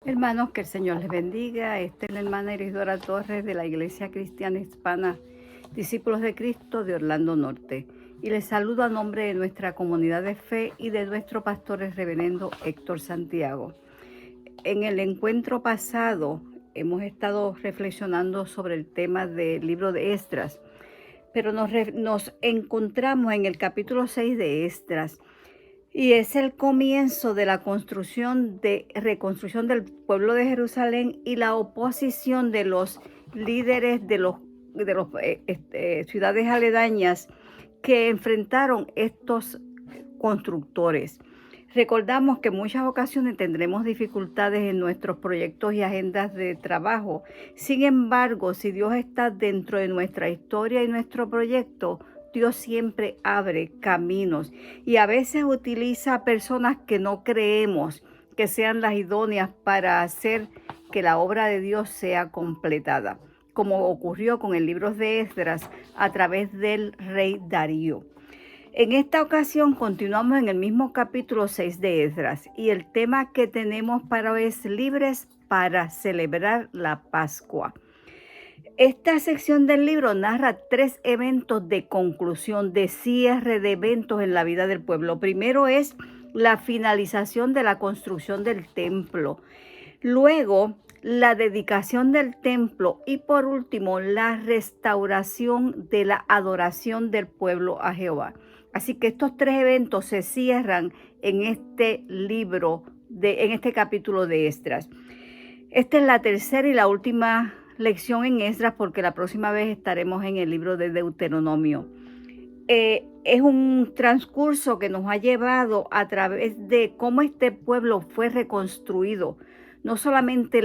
Hermanos, que el Señor les bendiga. Esta es la hermana Isidora Torres de la Iglesia Cristiana Hispana, Discípulos de Cristo de Orlando Norte. Y les saludo a nombre de nuestra comunidad de fe y de nuestro pastor el reverendo Héctor Santiago. En el encuentro pasado hemos estado reflexionando sobre el tema del libro de Esdras, pero nos encontramos en el capítulo 6 de Esdras. Y es el comienzo de la reconstrucción del pueblo de Jerusalén y la oposición de los líderes de los ciudades aledañas que enfrentaron estos constructores. Recordamos que en muchas ocasiones tendremos dificultades en nuestros proyectos y agendas de trabajo. Sin embargo, si Dios está dentro de nuestra historia y nuestro proyecto, Dios siempre abre caminos y a veces utiliza personas que no creemos que sean las idóneas para hacer que la obra de Dios sea completada, como ocurrió con el libro de Esdras a través del rey Darío. En esta ocasión continuamos en el mismo capítulo 6 de Esdras y el tema que tenemos para hoy es libres para celebrar la Pascua. Esta sección del libro narra 3 eventos de conclusión, de cierre de eventos en la vida del pueblo. Primero es la finalización de la construcción del templo. Luego, la dedicación del templo. Y por último, la restauración de la adoración del pueblo a Jehová. Así que estos 3 eventos se cierran en este libro, en este capítulo de Esdras. Esta es la tercera y la última lección en Esdras, porque la próxima vez estaremos en el libro de Deuteronomio. Es un transcurso que nos ha llevado a través de cómo este pueblo fue reconstruido. No solamente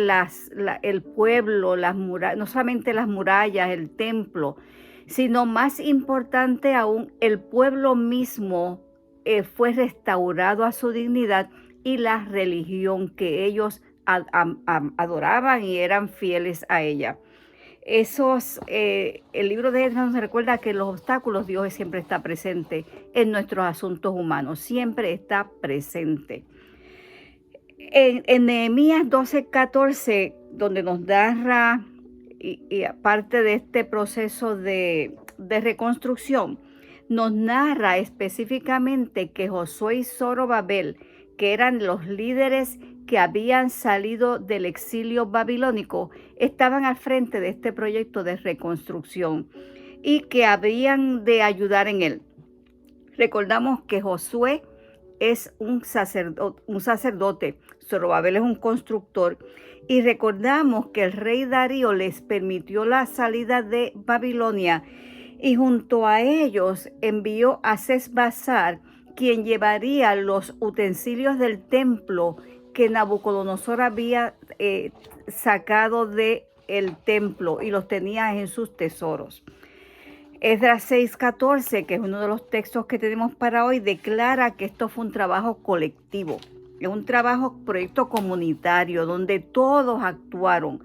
el pueblo, no solamente las murallas, el templo, sino más importante aún, el pueblo mismo fue restaurado a su dignidad y la religión que ellos adoraban y eran fieles a ella. El libro de Esdras nos recuerda que en los obstáculos Dios siempre está presente en nuestros asuntos humanos, siempre está presente. En Nehemías 12:14, donde nos narra y aparte de este proceso de reconstrucción, nos narra específicamente que Josué y Zorobabel, que eran los líderes que habían salido del exilio babilónico, estaban al frente de este proyecto de reconstrucción y que habían de ayudar en él. Recordamos que Josué es un sacerdote, Zorobabel es un constructor, y recordamos que el rey Darío les permitió la salida de Babilonia y junto a ellos envió a Sesbazar, quien llevaría los utensilios del templo que Nabucodonosor había sacado del templo y los tenía en sus tesoros. Esdras 6:14, que es uno de los textos que tenemos para hoy, declara que esto fue un trabajo colectivo, es un proyecto comunitario donde todos actuaron.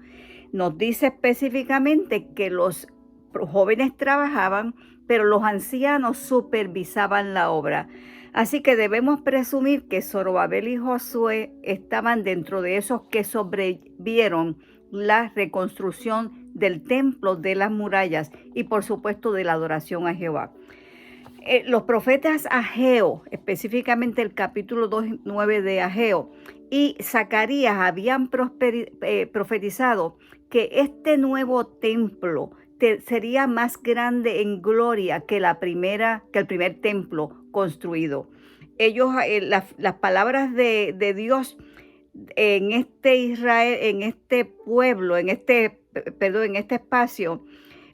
Nos dice específicamente que los jóvenes trabajaban, pero los ancianos supervisaban la obra. Así que debemos presumir que Zorobabel y Josué estaban dentro de esos que sobrevivieron la reconstrucción del templo, de las murallas y por supuesto de la adoración a Jehová. Los profetas Ageo, específicamente el capítulo 2:9 de Ageo, y Zacarías habían profetizado que este nuevo templo sería más grande en gloria que el primer templo construido. Ellos, las palabras de Dios en este Israel, en este pueblo, en este espacio,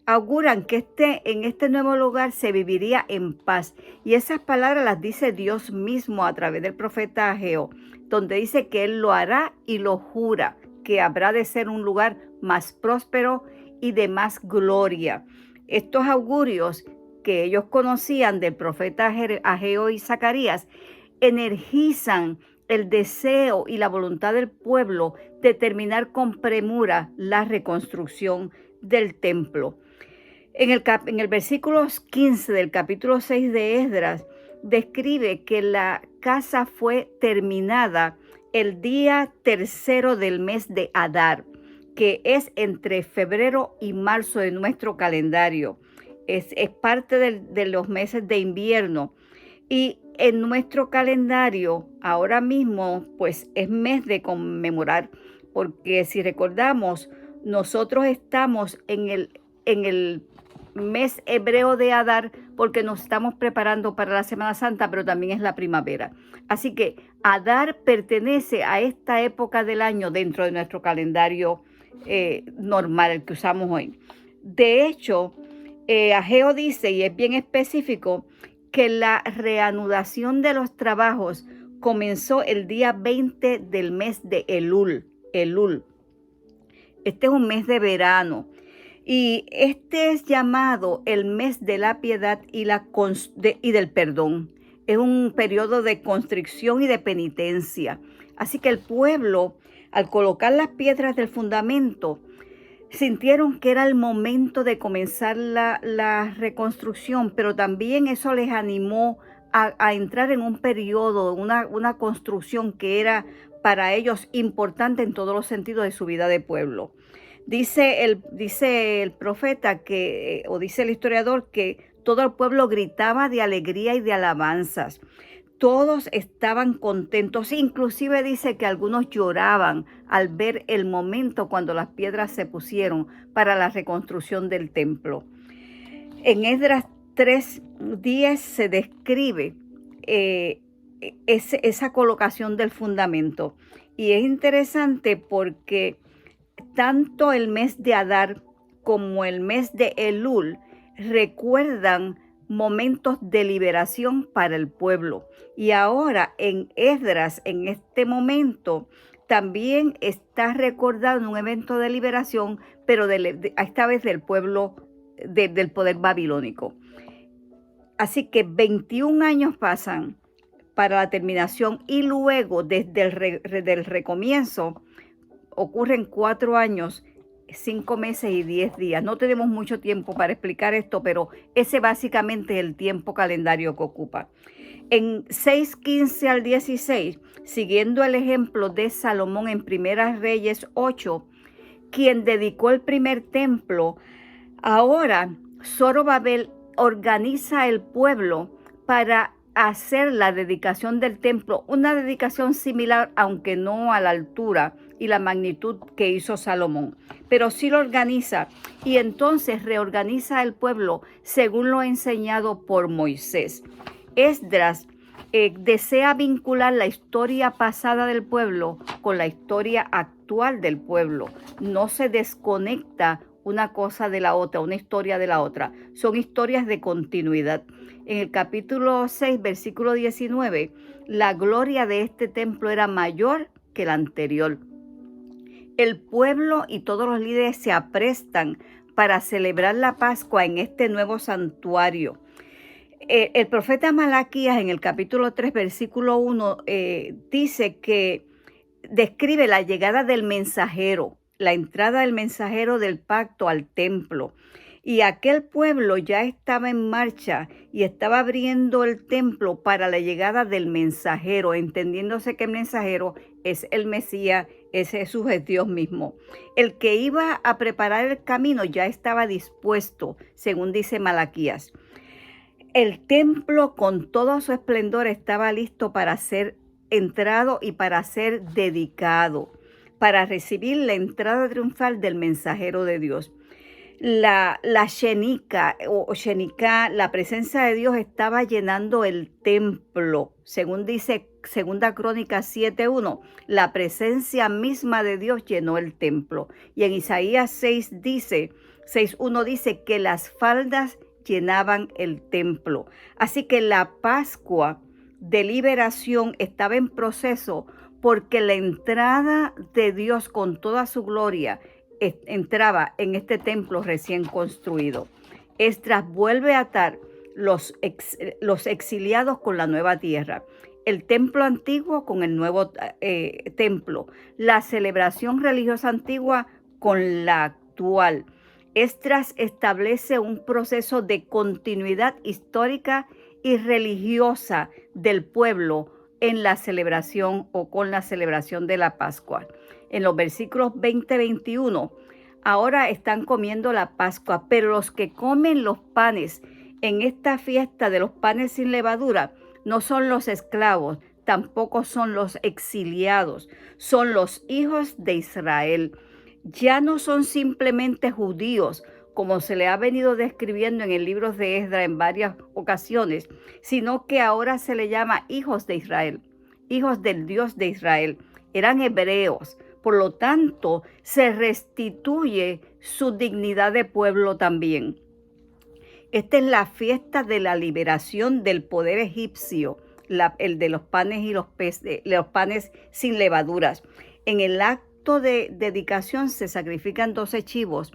auguran que en este nuevo lugar se viviría en paz. Y esas palabras las dice Dios mismo a través del profeta Ageo, donde dice que Él lo hará y lo jura, que habrá de ser un lugar más próspero y de más gloria. Estos augurios que ellos conocían del profeta Ageo y Zacarías energizan el deseo y la voluntad del pueblo de terminar con premura la reconstrucción del templo. En el versículo 15 del capítulo 6 de Esdras, describe que la casa fue terminada el día tercero del mes de Adar, que es entre febrero y marzo de nuestro calendario. Es parte de los meses de invierno. Y en nuestro calendario, ahora mismo, pues es mes de conmemorar, porque si recordamos, nosotros estamos en el mes hebreo de Adar, porque nos estamos preparando para la Semana Santa, pero también es la primavera. Así que Adar pertenece a esta época del año dentro de nuestro calendario normal, el que usamos hoy. De hecho, Ageo dice, y es bien específico, que la reanudación de los trabajos comenzó el día 20 del mes de Elul. Este es un mes de verano. Y este es llamado el mes de la piedad y del perdón. Es un periodo de constricción y de penitencia. Así que el pueblo, al colocar las piedras del fundamento, sintieron que era el momento de comenzar la reconstrucción, pero también eso les animó a entrar en un periodo, una construcción que era para ellos importante en todos los sentidos de su vida de pueblo. Dice el profeta o dice el historiador que todo el pueblo gritaba de alegría y de alabanzas. Todos estaban contentos, inclusive dice que algunos lloraban al ver el momento cuando las piedras se pusieron para la reconstrucción del templo. En Esdras 3:10 se describe esa colocación del fundamento. Y es interesante porque tanto el mes de Adar como el mes de Elul recuerdan momentos de liberación para el pueblo. Y ahora en Esdras, en este momento, también está recordando un evento de liberación, pero esta vez del pueblo, del poder babilónico. Así que 21 años pasan para la terminación y luego desde el recomienzo ocurren 4 años, 5 meses y 10 días. No tenemos mucho tiempo para explicar esto, pero ese básicamente es el tiempo calendario que ocupa. En 6:15 al 16, siguiendo el ejemplo de Salomón en Primeras Reyes 8, quien dedicó el primer templo, ahora Zorobabel organiza el pueblo para hacer la dedicación del templo, una dedicación similar, aunque no a la altura y la magnitud que hizo Salomón, pero sí lo organiza y entonces reorganiza el pueblo según lo enseñado por Moisés. Esdras desea vincular la historia pasada del pueblo con la historia actual del pueblo. No se desconecta una cosa de la otra, una historia de la otra. Son historias de continuidad. En el capítulo 6, versículo 19, la gloria de este templo era mayor que la anterior. El pueblo y todos los líderes se aprestan para celebrar la Pascua en este nuevo santuario. El profeta Malaquías en el capítulo 3, versículo 1, dice que describe la llegada del mensajero, la entrada del mensajero del pacto al templo. Y aquel pueblo ya estaba en marcha y estaba abriendo el templo para la llegada del mensajero, entendiéndose que el mensajero es el Mesías, es Jesús, es Dios mismo. El que iba a preparar el camino ya estaba dispuesto, según dice Malaquías. El templo con todo su esplendor estaba listo para ser entrado y para ser dedicado, para recibir la entrada triunfal del mensajero de Dios. La Shenika o Shenika, la presencia de Dios estaba llenando el templo. Según dice Segunda Crónica 7:1, la presencia misma de Dios llenó el templo. Y en Isaías 6:1 dice que las faldas llenaban el templo. Así que la Pascua de liberación estaba en proceso porque la entrada de Dios con toda su gloria entraba en este templo recién construido. Esdras vuelve a atar los exiliados con la nueva tierra, el templo antiguo con el nuevo templo, la celebración religiosa antigua con la actual. Esdras establece un proceso de continuidad histórica y religiosa del pueblo en la celebración o con la celebración de la Pascua. En los versículos 20-21, ahora están comiendo la Pascua, pero los que comen los panes en esta fiesta de los panes sin levadura no son los esclavos, tampoco son los exiliados, son los hijos de Israel. Ya no son simplemente judíos, como se le ha venido describiendo en el libro de Esdras en varias ocasiones, sino que ahora se le llama hijos de Israel, hijos del Dios de Israel. Eran hebreos, por lo tanto, se restituye su dignidad de pueblo también. Esta es la fiesta de la liberación del poder egipcio, el de los panes y los panes sin levaduras. En el acto de dedicación se sacrifican 12 chivos,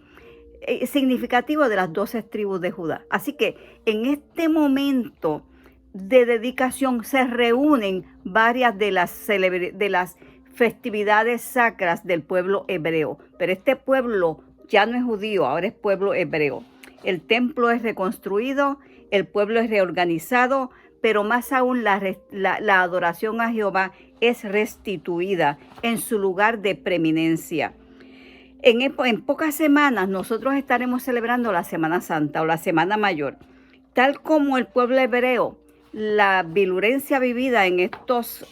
significativo de las 12 tribus de Judá. Así que en este momento de dedicación se reúnen varias de las festividades sacras del pueblo hebreo. Pero este pueblo ya no es judío, ahora es pueblo hebreo. El templo es reconstruido, el pueblo es reorganizado, pero más aún la adoración a Jehová es restituida en su lugar de preeminencia. En pocas semanas nosotros estaremos celebrando la Semana Santa o la Semana Mayor. Tal como el pueblo hebreo, la virulencia vivida en estos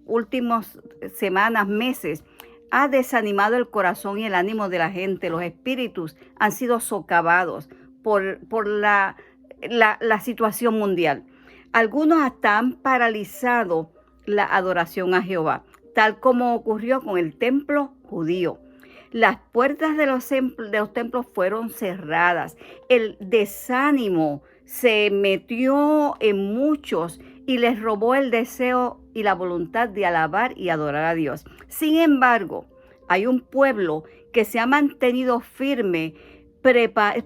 últimos semanas, meses, ha desanimado el corazón y el ánimo de la gente. Los espíritus han sido socavados por la situación mundial. Algunos hasta han paralizado la adoración a Jehová, tal como ocurrió con el templo judío. Las puertas de los templos fueron cerradas. El desánimo se metió en muchos y les robó el deseo y la voluntad de alabar y adorar a Dios. Sin embargo, hay un pueblo que se ha mantenido firme,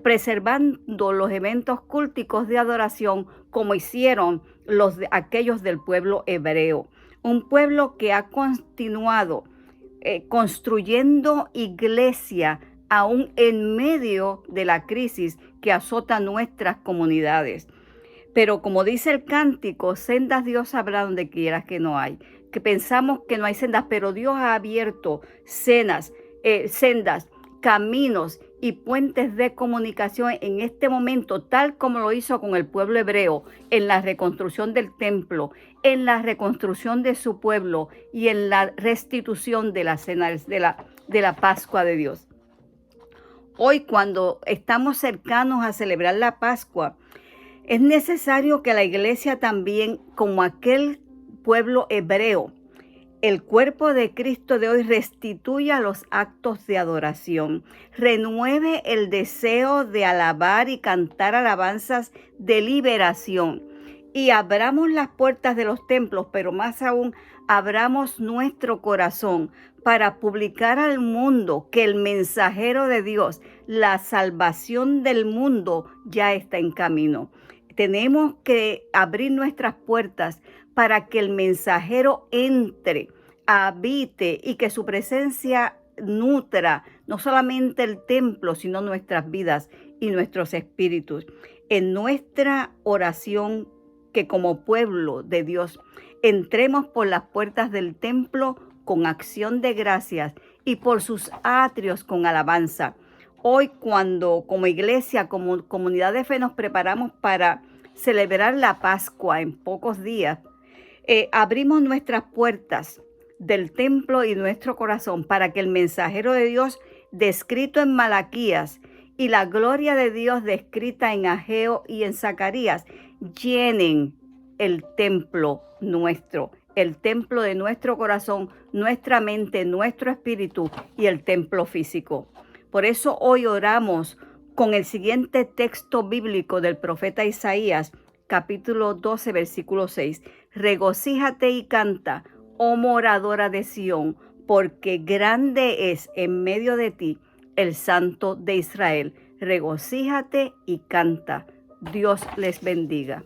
preservando los eventos culticos de adoración como hicieron aquellos del pueblo hebreo. Un pueblo que ha continuado construyendo iglesia aún en medio de la crisis que azota nuestras comunidades. Pero como dice el cántico, sendas Dios habrá donde quieras que no hay. Que pensamos que no hay sendas, pero Dios ha abierto sendas, caminos y puentes de comunicación en este momento, tal como lo hizo con el pueblo hebreo en la reconstrucción del templo, en la reconstrucción de su pueblo y en la restitución de la cena de la Pascua de Dios. Hoy, cuando estamos cercanos a celebrar la Pascua, es necesario que la iglesia también, como aquel pueblo hebreo, el cuerpo de Cristo de hoy, restituya los actos de adoración, renueve el deseo de alabar y cantar alabanzas de liberación y abramos las puertas de los templos, pero más aún abramos nuestro corazón para publicar al mundo que el mensajero de Dios, la salvación del mundo, ya está en camino. Tenemos que abrir nuestras puertas para que el mensajero entre, habite y que su presencia nutra no solamente el templo, sino nuestras vidas y nuestros espíritus. En nuestra oración, que como pueblo de Dios entremos por las puertas del templo con acción de gracias y por sus atrios con alabanza. Hoy, cuando como iglesia, como comunidad de fe nos preparamos para celebrar la Pascua en pocos días, abrimos nuestras puertas del templo y nuestro corazón para que el mensajero de Dios descrito en Malaquías y la gloria de Dios descrita en Ageo y en Zacarías llenen el templo nuestro, el templo de nuestro corazón, nuestra mente, nuestro espíritu y el templo físico. Por eso hoy oramos con el siguiente texto bíblico del profeta Isaías, capítulo 12, versículo 6. Regocíjate y canta, oh moradora de Sión, porque grande es en medio de ti el Santo de Israel. Regocíjate y canta. Dios les bendiga.